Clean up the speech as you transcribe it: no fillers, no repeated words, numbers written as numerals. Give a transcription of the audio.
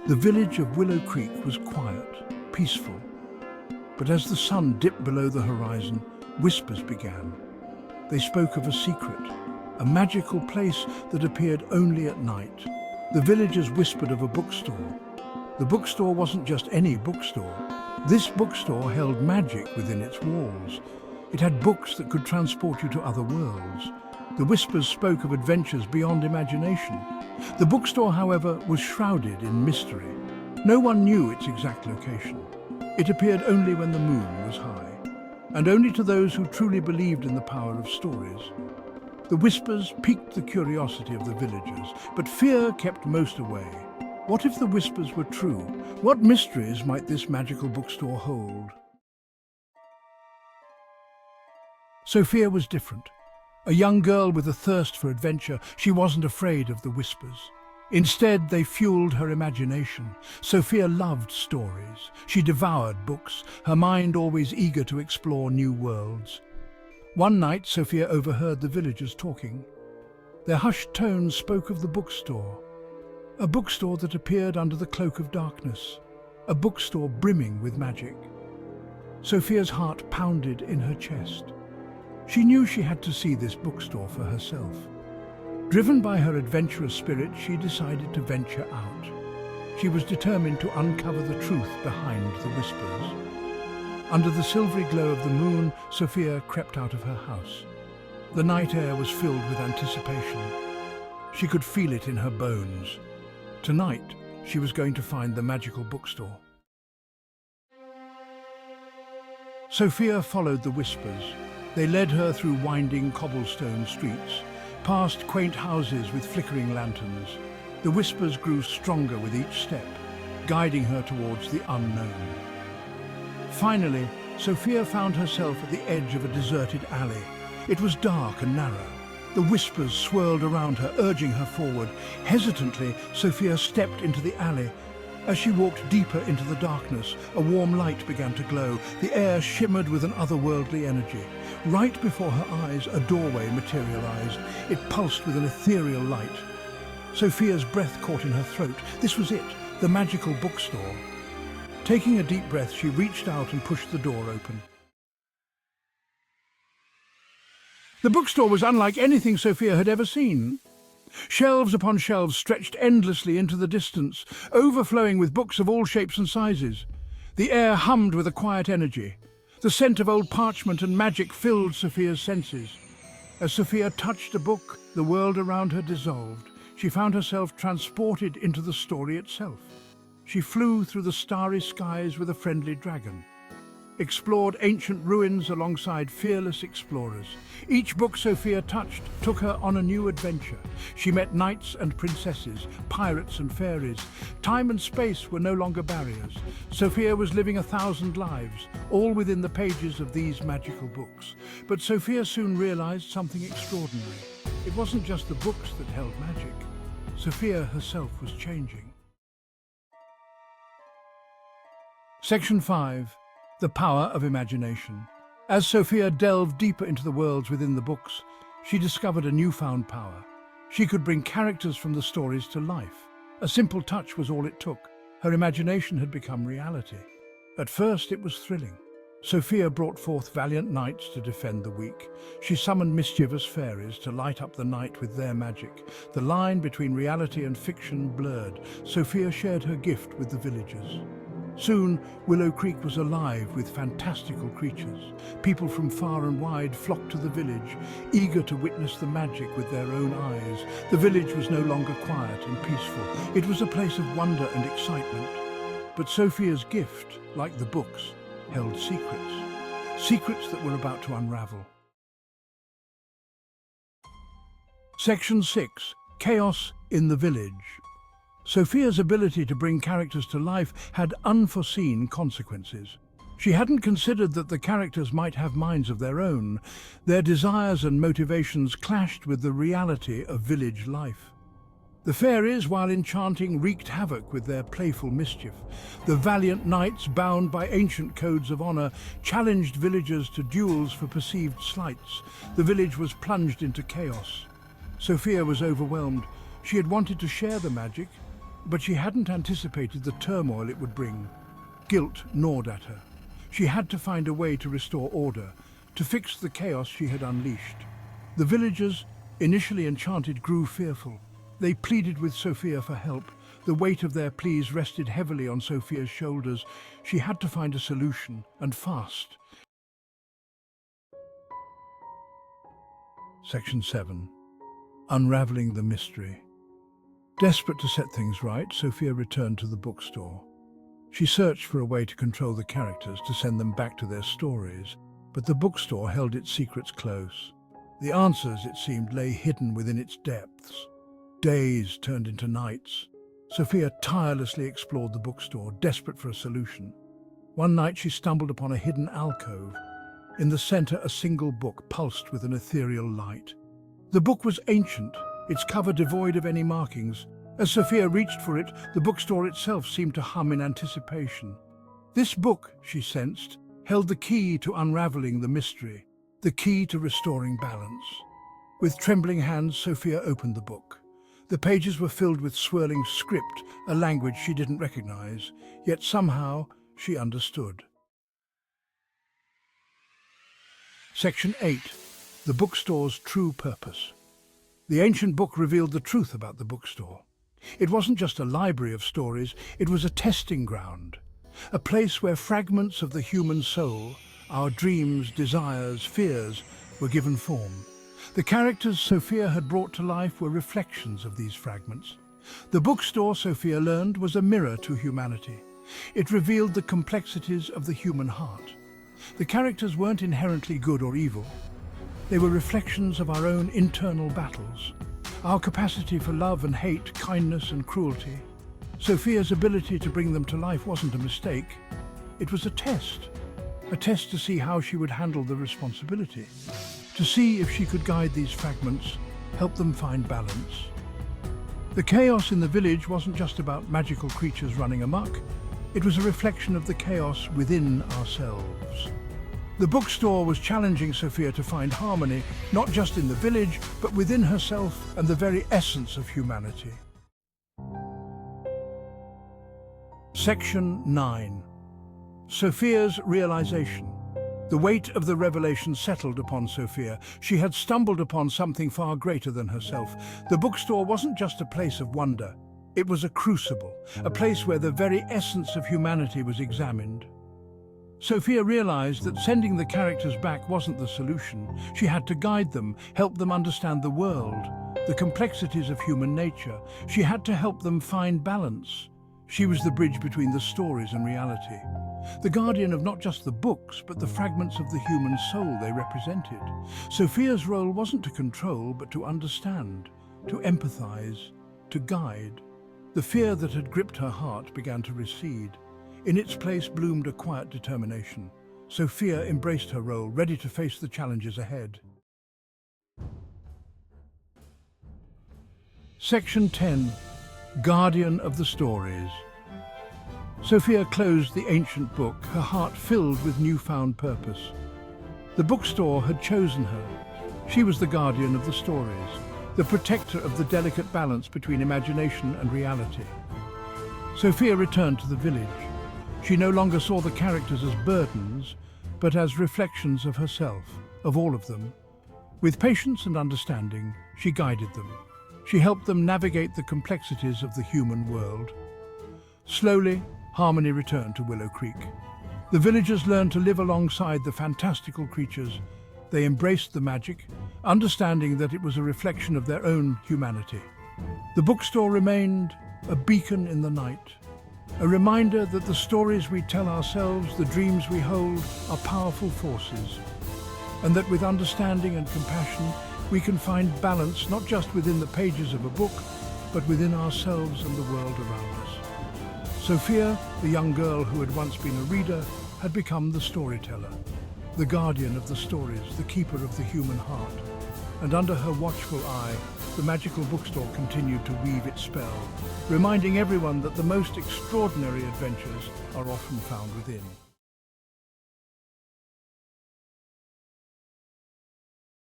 The village of Willow Creek was quiet, peaceful. But as the sun dipped below the horizon, whispers began. They spoke of a secret, a magical place that appeared only at night. The villagers whispered of a bookstore. The bookstore wasn't just any bookstore. This bookstore held magic within its walls. It had books that could transport you to other worlds. The whispers spoke of adventures beyond imagination. The bookstore, however, was shrouded in mystery. No one knew its exact location. It appeared only when the moon was high, and only to those who truly believed in the power of stories. The whispers piqued the curiosity of the villagers, but fear kept most away. What if the whispers were true? What mysteries might this magical bookstore hold? Sophia was different. A young girl with a thirst for adventure, she wasn't afraid of the whispers. Instead, they fueled her imagination. Sophia loved stories. She devoured books, her mind always eager to explore new worlds. One night, Sophia overheard the villagers talking. Their hushed tones spoke of the bookstore. A bookstore that appeared under the cloak of darkness. A bookstore brimming with magic. Sophia's heart pounded in her chest. She knew she had to see this bookstore for herself. Driven by her adventurous spirit, she decided to venture out. She was determined to uncover the truth behind the whispers. Under the silvery glow of the moon, Sophia crept out of her house. The night air was filled with anticipation. She could feel it in her bones. Tonight, she was going to find the magical bookstore. Sophia followed the whispers. They led her through winding cobblestone streets, past quaint houses with flickering lanterns. The whispers grew stronger with each step, guiding her towards the unknown. Finally, Sophia found herself at the edge of a deserted alley. It was dark and narrow. The whispers swirled around her, urging her forward. Hesitantly, Sophia stepped into the alley. As she walked deeper into the darkness, a warm light began to glow. The air shimmered with an otherworldly energy. Right before her eyes, a doorway materialized. It pulsed with an ethereal light. Sophia's breath caught in her throat. This was it, the magical bookstore. Taking a deep breath, she reached out and pushed the door open. The bookstore was unlike anything Sophia had ever seen. Shelves upon shelves stretched endlessly into the distance, overflowing with books of all shapes and sizes. The air hummed with a quiet energy. The scent of old parchment and magic filled Sophia's senses. As Sophia touched a book, the world around her dissolved. She found herself transported into the story itself. She flew through the starry skies with a friendly dragon, explored ancient ruins alongside fearless explorers. Each book Sophia touched took her on a new adventure. She met knights and princesses, pirates and fairies. Time and space were no longer barriers. Sophia was living 1,000 lives, all within the pages of these magical books. But Sophia soon realized something extraordinary. It wasn't just the books that held magic. Sophia herself was changing. Section 5. The power of imagination. As Sophia delved deeper into the worlds within the books, she discovered a newfound power. She could bring characters from the stories to life. A simple touch was all it took. Her imagination had become reality. At first, it was thrilling. Sophia brought forth valiant knights to defend the weak. She summoned mischievous fairies to light up the night with their magic. The line between reality and fiction blurred. Sophia shared her gift with the villagers. Soon, Willow Creek was alive with fantastical creatures. People from far and wide flocked to the village, eager to witness the magic with their own eyes. The village was no longer quiet and peaceful. It was a place of wonder and excitement. But Sophia's gift, like the books, held secrets. Secrets that were about to unravel. Section 6. Chaos in the Village. Sophia's ability to bring characters to life had unforeseen consequences. She hadn't considered that the characters might have minds of their own. Their desires and motivations clashed with the reality of village life. The fairies, while enchanting, wreaked havoc with their playful mischief. The valiant knights, bound by ancient codes of honor, challenged villagers to duels for perceived slights. The village was plunged into chaos. Sophia was overwhelmed. She had wanted to share the magic, But she hadn't anticipated the turmoil it would bring. Guilt gnawed at her. She had to find a way to restore order, to fix the chaos she had unleashed. The villagers, initially enchanted, grew fearful. They pleaded with Sophia for help. The weight of their pleas rested heavily on Sophia's shoulders. She had to find a solution, and fast. Section 7. Unraveling the mystery. Desperate to set things right, Sophia returned to the bookstore. She searched for a way to control the characters, to send them back to their stories, but the bookstore held its secrets close. The answers, it seemed, lay hidden within its depths. Days turned into nights. Sophia tirelessly explored the bookstore, desperate for a solution. One night she stumbled upon a hidden alcove. In the center, a single book pulsed with an ethereal light. The book was ancient, its cover devoid of any markings. As Sophia reached for it, the bookstore itself seemed to hum in anticipation. This book, she sensed, held the key to unraveling the mystery, the key to restoring balance. With trembling hands, Sophia opened the book. The pages were filled with swirling script, a language she didn't recognize, yet somehow she understood. Section 8. The bookstore's true purpose. The ancient book revealed the truth about the bookstore. It wasn't just a library of stories, it was a testing ground, a place where fragments of the human soul, our dreams, desires, fears, were given form. The characters Sophia had brought to life were reflections of these fragments. The bookstore, Sophia learned, was a mirror to humanity. It revealed the complexities of the human heart. The characters weren't inherently good or evil. They were reflections of our own internal battles, our capacity for love and hate, kindness and cruelty. Sophia's ability to bring them to life wasn't a mistake. It was a test to see how she would handle the responsibility, to see if she could guide these fragments, help them find balance. The chaos in the village wasn't just about magical creatures running amok. It was a reflection of the chaos within ourselves. The bookstore was challenging Sophia to find harmony, not just in the village, but within herself and the very essence of humanity. Section 9. Sophia's realization. The weight of the revelation settled upon Sophia. She had stumbled upon something far greater than herself. The bookstore wasn't just a place of wonder. It was a crucible, a place where the very essence of humanity was examined. Sophia realized that sending the characters back wasn't the solution. She had to guide them, help them understand the world, the complexities of human nature. She had to help them find balance. She was the bridge between the stories and reality, the guardian of not just the books, but the fragments of the human soul they represented. Sophia's role wasn't to control, but to understand, to empathize, to guide. The fear that had gripped her heart began to recede. In its place bloomed a quiet determination. Sophia embraced her role, ready to face the challenges ahead. Section 10. Guardian of the Stories. Sophia closed the ancient book, her heart filled with newfound purpose. The bookstore had chosen her. She was the guardian of the stories, the protector of the delicate balance between imagination and reality. Sophia returned to the village. She no longer saw the characters as burdens, but as reflections of herself, of all of them. With patience and understanding, she guided them. She helped them navigate the complexities of the human world. Slowly, harmony returned to Willow Creek. The villagers learned to live alongside the fantastical creatures. They embraced the magic, understanding that it was a reflection of their own humanity. The bookstore remained a beacon in the night, a reminder that the stories we tell ourselves, the dreams we hold, are powerful forces, and that with understanding and compassion, we can find balance not just within the pages of a book, but within ourselves and the world around us. Sophia, the young girl who had once been a reader, had become the storyteller, the guardian of the stories, the keeper of the human heart. And under her watchful eye, the magical bookstore continued to weave its spell, reminding everyone that the most extraordinary adventures are often found within.